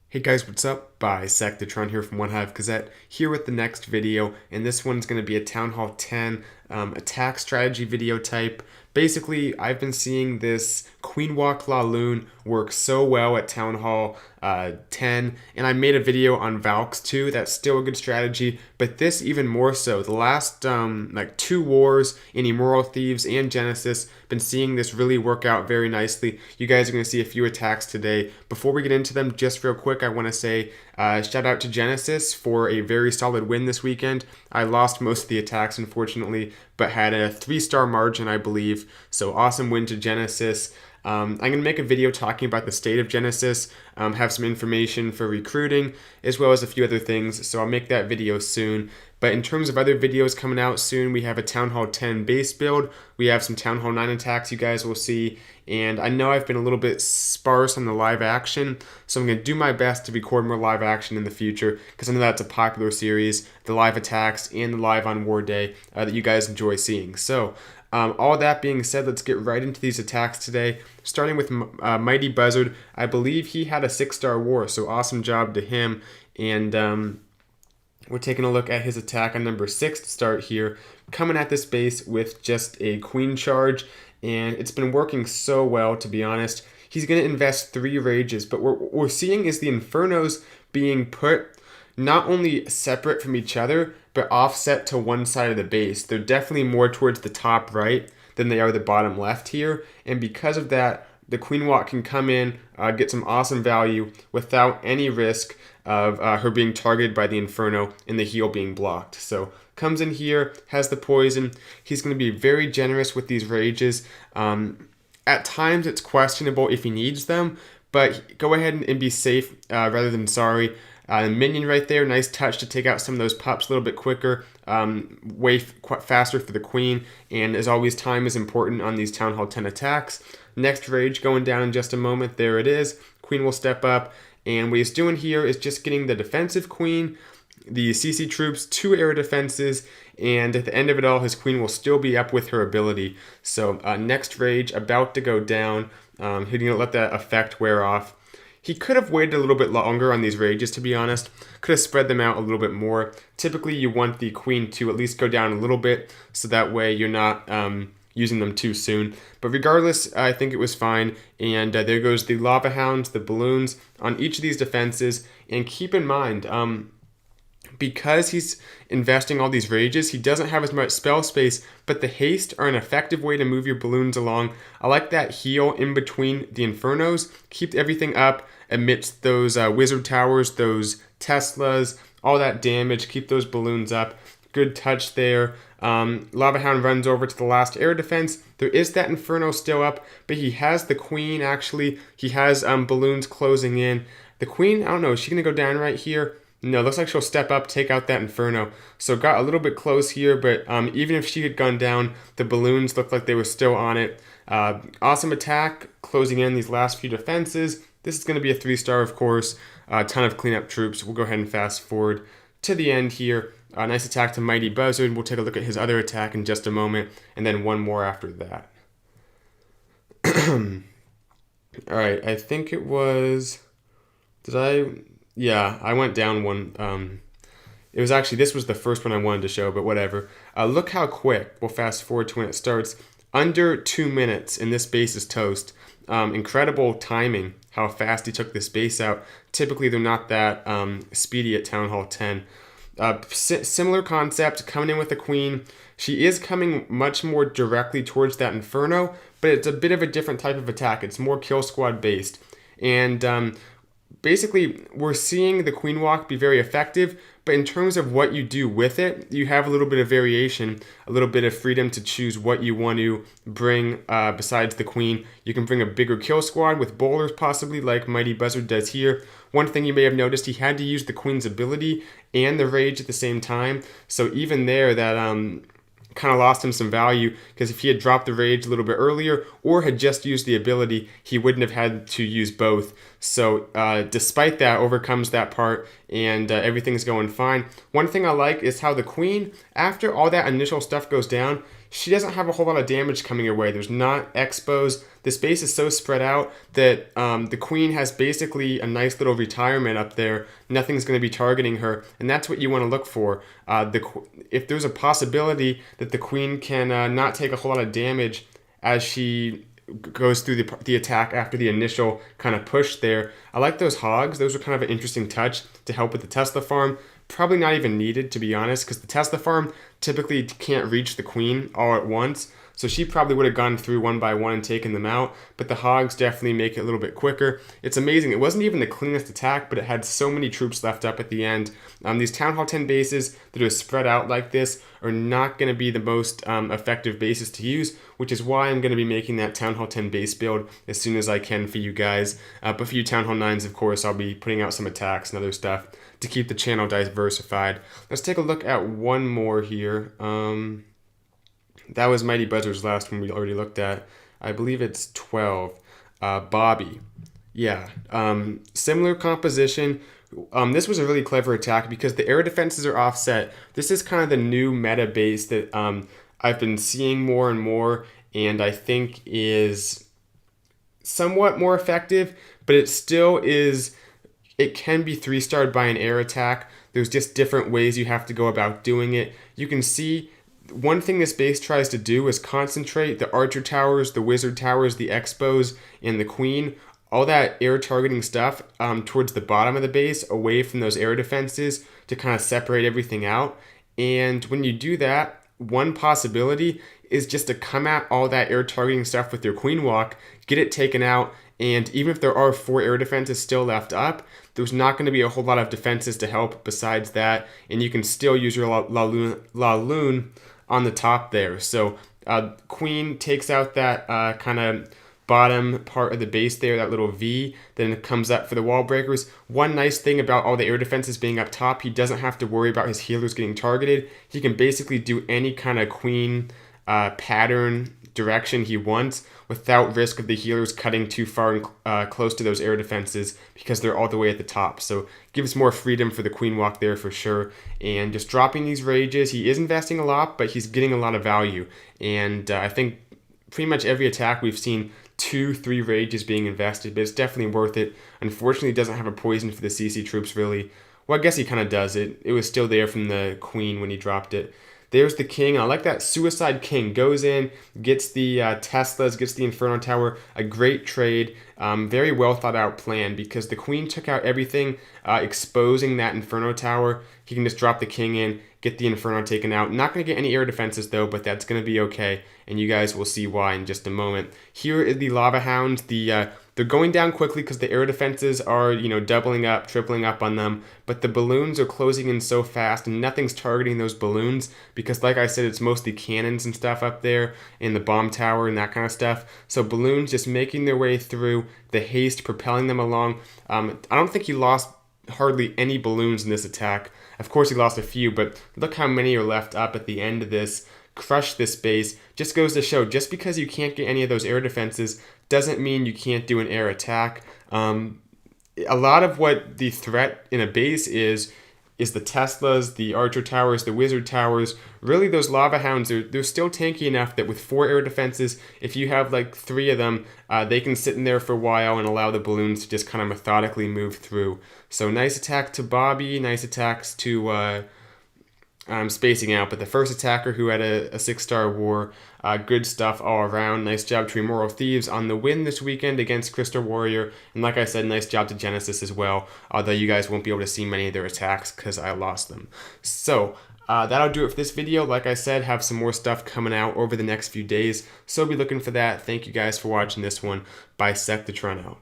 Hey guys, what's up? th10 here from One Hive Gazette, here with the next video, and this one's going to be a Town Hall 10 attack strategy video type. Basically, I've been seeing this Queen Walk Bolaloon work so well at Town Hall 10, and I made a video on Valks too. That's still a good strategy, but this even more so. The last like 2 wars in Immoral Thieves and Genesis, been seeing this really work out very nicely. You guys are going to see a few attacks today. Before we get into them, just real quick, I want to say shout out to Genesis for a very solid win this weekend. I lost most of the attacks, unfortunately, but had a 3-star margin, I believe. So awesome win to Genesis. I'm going to make a video talking about the state of Genesis, have some information for recruiting, as well as a few other things, so I'll make that video soon. But in terms of other videos coming out soon, we have a Town Hall 10 base build, we have some Town Hall 9 attacks you guys will see, and I know I've been a little bit sparse on the live action, so I'm going to do my best to record more live action in the future, because I know that's a popular series, the live attacks and the live on War Day that you guys enjoy seeing. So, all that being said, let's get right into these attacks today. Starting with Mighty Buzzard, I believe he had a 6-star war, so awesome job to him. And we're taking a look at his attack on number 6 to start here. Coming at this base with just a queen charge, and it's been working so well, to be honest. He's going to invest 3 rages, but what we're seeing is the Infernos being put not only separate from each other, but offset to one side of the base. They're definitely more towards the top right than they are the bottom left here. And because of that, the Queen Walk can come in, get some awesome value without any risk of her being targeted by the Inferno and the heal being blocked. So comes in here, has the poison. He's going to be very generous with these rages. At times it's questionable if he needs them, but go ahead and be safe rather than sorry. Minion right there, nice touch to take out some of those pups a little bit quicker, quite faster for the queen, and as always, time is important on these Town Hall 10 attacks. Next rage going down in just a moment, there it is. Queen will step up, and what he's doing here is just getting the defensive queen, the CC troops, 2 air defenses, and at the end of it all, his queen will still be up with her ability. So next rage about to go down, he didn't let that effect wear off. He could have waited a little bit longer on these rages, to be honest. Could have spread them out a little bit more. Typically, you want the queen to at least go down a little bit, so that way you're not using them too soon. But regardless, I think it was fine. And there goes the lava hounds, the balloons on each of these defenses. And keep in mind, because he's investing all these rages, he doesn't have as much spell space, but the haste are an effective way to move your balloons along. I like that heal in between the Infernos. Keep everything up amidst those wizard towers, those Teslas, all that damage. Keep those balloons up. Good touch there. Lava Hound runs over to the last air defense. There is that Inferno still up, but he has the queen actually. He has balloons closing in. The queen, I don't know, is she going to go down right here? No, looks like she'll step up, take out that Inferno. So got a little bit close here, but even if she had gone down, the balloons looked like they were still on it. Awesome attack, closing in these last few defenses. This is going to be a 3-star, of course. A ton of cleanup troops. We'll go ahead and fast forward to the end here. Nice attack to Mighty Buzzard. We'll take a look at his other attack in just a moment, and then one more after that. Alright, I think it was... Yeah, I went down one. It was actually, this was the first one I wanted to show, but whatever. Look how quick. We'll fast forward to when it starts. Under 2 minutes, and this base is toast. Incredible timing, how fast he took this base out. Typically, they're not that speedy at Town Hall 10. Similar concept, coming in with the queen. She is coming much more directly towards that Inferno, but it's a bit of a different type of attack. It's more kill squad based. And basically, we're seeing the Queen Walk be very effective, but in terms of what you do with it, you have a little bit of variation, a little bit of freedom to choose what you want to bring besides the Queen. You can bring a bigger kill squad with bowlers possibly, like Mighty Buzzard does here. One thing you may have noticed, he had to use the Queen's ability and the rage at the same time, so even there, that kind of lost him some value, because if he had dropped the rage a little bit earlier or had just used the ability, he wouldn't have had to use both. So despite that, overcomes that part, and everything's going fine. One thing I like is how the queen, after all that initial stuff goes down, she doesn't have a whole lot of damage coming her way. There's not expos. This base is so spread out that the queen has basically a nice little retirement up there. Nothing's going to be targeting her, and that's what you want to look for. If there's a possibility that the queen can not take a whole lot of damage as she goes through the attack after the initial kind of push there. I like those hogs. Those are kind of an interesting touch to help with the Tesla farm. Probably not even needed, to be honest, because the Tesla farm typically can't reach the queen all at once. So she probably would have gone through one by one and taken them out, but the hogs definitely make it a little bit quicker. It's amazing. It wasn't even the cleanest attack, but it had so many troops left up at the end. These Town Hall 10 bases that are spread out like this are not going to be the most effective bases to use, which is why I'm going to be making that Town Hall 10 base build as soon as I can for you guys. But for you Town Hall 9s, of course, I'll be putting out some attacks and other stuff to keep the channel diversified. Let's take a look at one more here. That was Mighty Buzzard's last one we already looked at. I believe it's 12. Bobby. Yeah. Similar composition. This was a really clever attack because the air defenses are offset. This is kind of the new meta base that I've been seeing more and more, and I think is somewhat more effective, but it still is. It can be 3-starred by an air attack. There's just different ways you have to go about doing it. You can see one thing this base tries to do is concentrate the archer towers, the wizard towers, the expos, and the queen, all that air targeting stuff towards the bottom of the base, away from those air defenses to kind of separate everything out. And when you do that, one possibility is just to come at all that air targeting stuff with your queen walk, get it taken out, and even if there are 4 air defenses still left up, there's not going to be a whole lot of defenses to help besides that, and you can still use your Bolaloon on the top there. So queen takes out that kind of bottom part of the base there, that little V, then it comes up for the wall breakers. One nice thing about all the air defenses being up top, he doesn't have to worry about his healers getting targeted. He can basically do any kind of queen pattern direction he wants without risk of the healers cutting too far and close to those air defenses because they're all the way at the top. So gives more freedom for the queen walk there for sure. And just dropping these rages, he is investing a lot, but he's getting a lot of value. And I think pretty much every attack we've seen 2-3 rages being invested, but it's definitely worth it. Unfortunately, he doesn't have a poison for the CC troops really. Well, I guess he kind of does. It was still there from the queen when he dropped it. There's the king. I like that Suicide King. Goes in, gets the Teslas, gets the Inferno Tower. A great trade. Very well thought out plan because the queen took out everything, exposing that Inferno Tower. He can just drop the king in, get the Inferno taken out. Not going to get any air defenses though, but that's going to be okay. And you guys will see why in just a moment. Here is the Lava Hounds. They're going down quickly because the air defenses are, doubling up, tripling up on them. But the balloons are closing in so fast, and nothing's targeting those balloons because, like I said, it's mostly cannons and stuff up there in the bomb tower and that kind of stuff. So balloons just making their way through, the haste propelling them along. I don't think he lost hardly any balloons in this attack. Of course, he lost a few, but look how many are left up at the end of this. Crush this base. Just goes to show, just because you can't get any of those air defenses doesn't mean you can't do an air attack. A lot of what the threat in a base is the Teslas, the Archer Towers, the Wizard Towers. Really, those Lava Hounds, they're still tanky enough that with 4 air defenses, if you have like 3 of them, they can sit in there for a while and allow the balloons to just kind of methodically move through. So nice attack to Bobby, nice attacks to... I'm spacing out, but the first attacker who had a 6-star war, good stuff all around. Nice job to Immoral Thieves on the win this weekend against Crystal Warrior. And like I said, nice job to Genesis as well, although you guys won't be able to see many of their attacks because I lost them. So that'll do it for this video. Like I said, have some more stuff coming out over the next few days, so be looking for that. Thank you guys for watching this one. Bisect the Trun out.